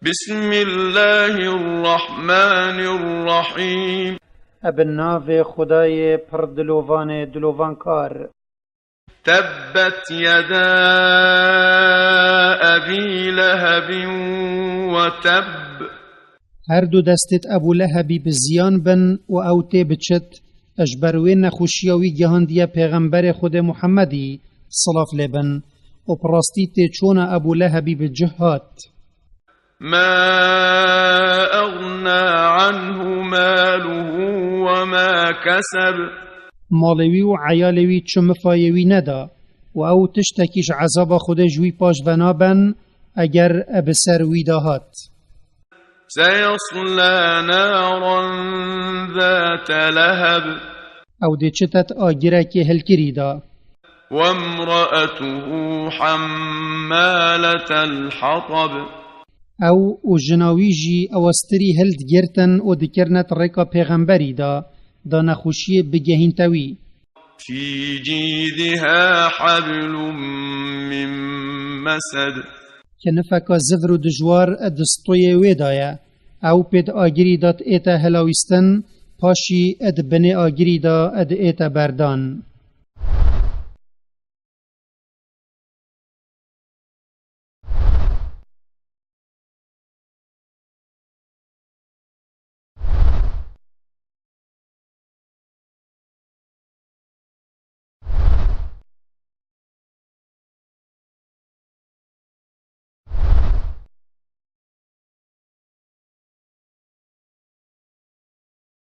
بسم الله الرحمن الرحيم ابن ناو خدای پر دلوان کار. تبت يدا أبي لهب وتب. هر دو دستت ابو لهبی بزیان بن و اوته بچت اجبروی نخوشیاوی گهاندیه پیغمبر خود محمدی صلاف لبن و پراستی تی چون ابو لهبی بجهات. ما أغنى عنه ماله وما كسب. مالوی و عیالوی چمفایوی ندا و او تشتکیش عذاب خود جوی پاش ونابن اگر ابسروی داهات. سيصلى نارا ذات لهب. او دی چتت آگیره که هلکری دا. وامرأته حمالة الحطب. او جناویجی اوستری هلد گرتن و دکرنت رکا پیغمبری دا نخوشی بگهینتوی. في جيدها حبل من مسد. که نفکا زفر و دجوار دستوی ویدایا او پید آگیری دات ایتا هلاویستن پاشی اد بنی آگیری دا اد ایتا بردان.